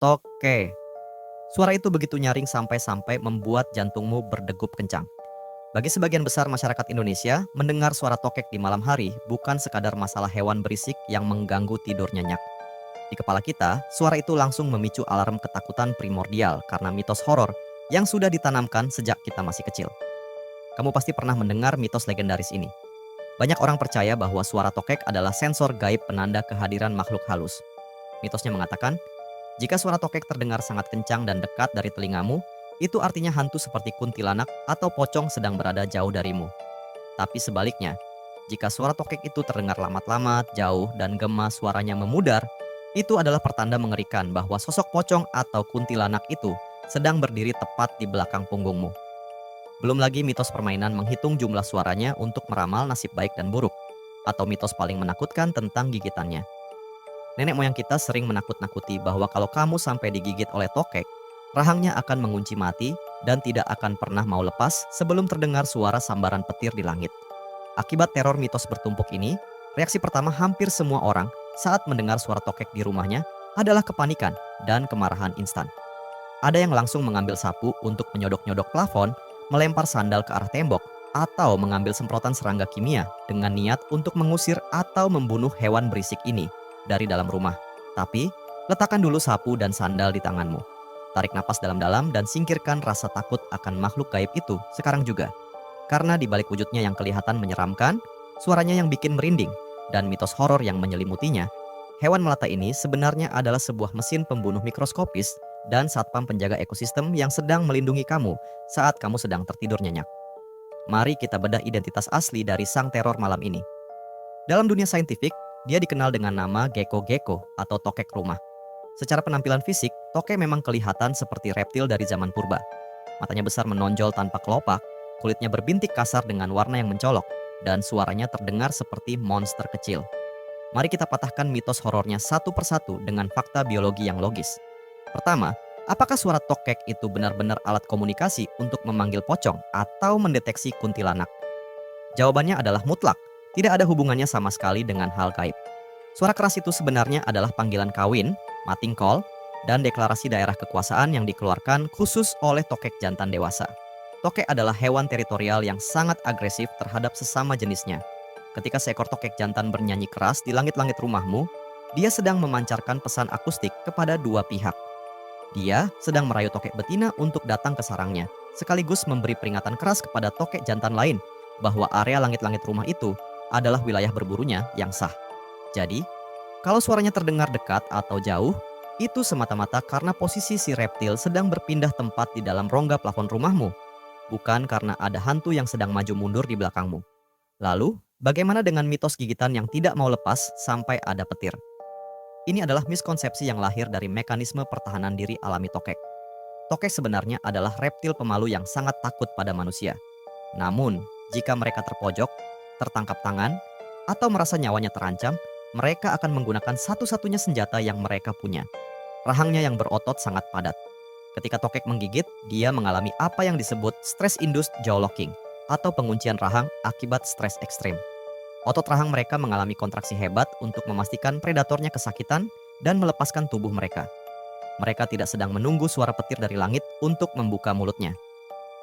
Toke. Suara itu begitu nyaring sampai-sampai membuat jantungmu berdegup kencang. Bagi sebagian besar masyarakat Indonesia, mendengar suara tokek di malam hari bukan sekadar masalah hewan berisik yang mengganggu tidur nyenyak. Di kepala kita, suara itu langsung memicu alarm ketakutan primordial karena mitos horor yang sudah ditanamkan sejak kita masih kecil. Kamu pasti pernah mendengar mitos legendaris ini. Banyak orang percaya bahwa suara tokek adalah sensor gaib penanda kehadiran makhluk halus. Mitosnya mengatakan, jika suara tokek terdengar sangat kencang dan dekat dari telingamu, itu artinya hantu seperti kuntilanak atau pocong sedang berada jauh darimu. Tapi sebaliknya, jika suara tokek itu terdengar lamat-lamat, jauh, dan gema suaranya memudar, itu adalah pertanda mengerikan bahwa sosok pocong atau kuntilanak itu sedang berdiri tepat di belakang punggungmu. Belum lagi mitos permainan menghitung jumlah suaranya untuk meramal nasib baik dan buruk, atau mitos paling menakutkan tentang gigitannya. Nenek moyang kita sering menakut-nakuti bahwa kalau kamu sampai digigit oleh tokek, rahangnya akan mengunci mati dan tidak akan pernah mau lepas sebelum terdengar suara sambaran petir di langit. Akibat teror mitos bertumpuk ini, reaksi pertama hampir semua orang saat mendengar suara tokek di rumahnya adalah kepanikan dan kemarahan instan. Ada yang langsung mengambil sapu untuk menyodok-nyodok plafon, melempar sandal ke arah tembok, atau mengambil semprotan serangga kimia dengan niat untuk mengusir atau membunuh hewan berisik ini dari dalam rumah. Tapi, letakkan dulu sapu dan sandal di tanganmu. Tarik napas dalam-dalam dan singkirkan rasa takut akan makhluk gaib itu sekarang juga. Karena di balik wujudnya yang kelihatan menyeramkan, suaranya yang bikin merinding, dan mitos horor yang menyelimutinya, hewan melata ini sebenarnya adalah sebuah mesin pembunuh mikroskopis dan satpam penjaga ekosistem yang sedang melindungi kamu saat kamu sedang tertidur nyenyak. Mari kita bedah identitas asli dari sang teror malam ini. Dalam dunia saintifik, dia dikenal dengan nama gecko-gecko atau tokek rumah. Secara penampilan fisik, tokek memang kelihatan seperti reptil dari zaman purba. Matanya besar menonjol tanpa kelopak, kulitnya berbintik kasar dengan warna yang mencolok, dan suaranya terdengar seperti monster kecil. Mari kita patahkan mitos horornya satu persatu dengan fakta biologi yang logis. Pertama, apakah suara tokek itu benar-benar alat komunikasi untuk memanggil pocong atau mendeteksi kuntilanak? Jawabannya adalah mutlak, tidak ada hubungannya sama sekali dengan hal gaib. Suara keras itu sebenarnya adalah panggilan kawin, mating call, dan deklarasi daerah kekuasaan yang dikeluarkan khusus oleh tokek jantan dewasa. Tokek adalah hewan teritorial yang sangat agresif terhadap sesama jenisnya. Ketika seekor tokek jantan bernyanyi keras di langit-langit rumahmu, dia sedang memancarkan pesan akustik kepada dua pihak. Dia sedang merayu tokek betina untuk datang ke sarangnya, sekaligus memberi peringatan keras kepada tokek jantan lain bahwa area langit-langit rumah itu adalah wilayah berburunya yang sah. Jadi, kalau suaranya terdengar dekat atau jauh, itu semata-mata karena posisi si reptil sedang berpindah tempat di dalam rongga plafon rumahmu, bukan karena ada hantu yang sedang maju mundur di belakangmu. Lalu, bagaimana dengan mitos gigitan yang tidak mau lepas sampai ada petir? Ini adalah miskonsepsi yang lahir dari mekanisme pertahanan diri alami tokek. Tokek sebenarnya adalah reptil pemalu yang sangat takut pada manusia. Namun, jika mereka terpojok, tertangkap tangan, atau merasa nyawanya terancam, mereka akan menggunakan satu-satunya senjata yang mereka punya. Rahangnya yang berotot sangat padat. Ketika tokek menggigit, dia mengalami apa yang disebut stress-induced jaw locking atau penguncian rahang akibat stres ekstrim. Otot rahang mereka mengalami kontraksi hebat untuk memastikan predatornya kesakitan dan melepaskan tubuh mereka. Mereka tidak sedang menunggu suara petir dari langit untuk membuka mulutnya.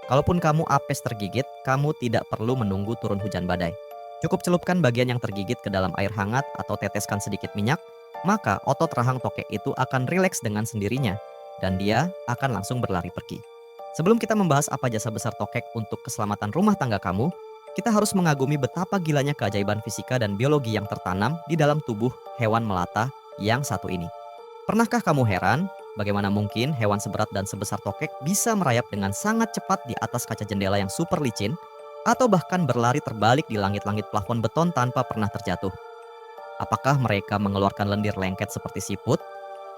Kalaupun kamu apes tergigit, kamu tidak perlu menunggu turun hujan badai. Cukup celupkan bagian yang tergigit ke dalam air hangat atau teteskan sedikit minyak, maka otot rahang tokek itu akan rileks dengan sendirinya, dan dia akan langsung berlari pergi. Sebelum kita membahas apa jasa besar tokek untuk keselamatan rumah tangga kamu, kita harus mengagumi betapa gilanya keajaiban fisika dan biologi yang tertanam di dalam tubuh hewan melata yang satu ini. Pernahkah kamu heran bagaimana mungkin hewan seberat dan sebesar tokek bisa merayap dengan sangat cepat di atas kaca jendela yang super licin, atau bahkan berlari terbalik di langit-langit plafon beton tanpa pernah terjatuh? Apakah mereka mengeluarkan lendir lengket seperti siput?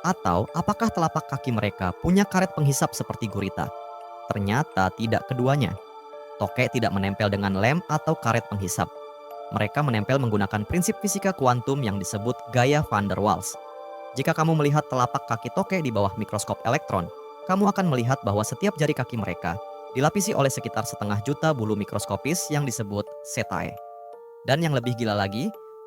Atau apakah telapak kaki mereka punya karet penghisap seperti gurita? Ternyata tidak keduanya. Tokek tidak menempel dengan lem atau karet penghisap. Mereka menempel menggunakan prinsip fisika kuantum yang disebut gaya van der Waals. Jika kamu melihat telapak kaki tokek di bawah mikroskop elektron, kamu akan melihat bahwa setiap jari kaki mereka dilapisi oleh sekitar 1,5 juta bulu mikroskopis yang disebut setae. Dan yang lebih gila lagi,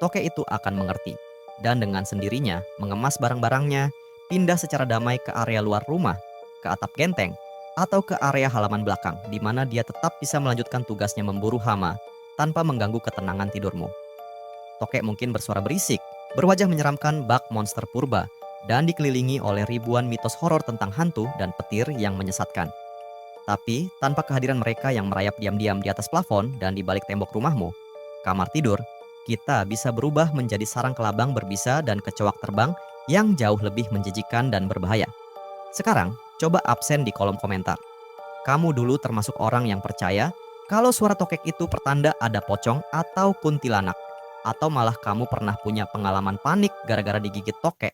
tokek itu akan mengerti dan dengan sendirinya mengemas barang-barangnya, pindah secara damai ke area luar rumah, ke atap genteng, atau ke area halaman belakang di mana dia tetap bisa melanjutkan tugasnya memburu hama tanpa mengganggu ketenangan tidurmu. Tokek mungkin bersuara berisik, berwajah menyeramkan bak monster purba, dan dikelilingi oleh ribuan mitos horor tentang hantu dan petir yang menyesatkan. Tapi, tanpa kehadiran mereka yang merayap diam-diam di atas plafon dan di balik tembok rumahmu, kamar tidur, kita bisa berubah menjadi sarang kelabang berbisa dan kecoak terbang yang jauh lebih menjijikan dan berbahaya. Sekarang, coba absen di kolom komentar. Kamu dulu termasuk orang yang percaya kalau suara tokek itu pertanda ada pocong atau kuntilanak, atau malah kamu pernah punya pengalaman panik gara-gara digigit tokek?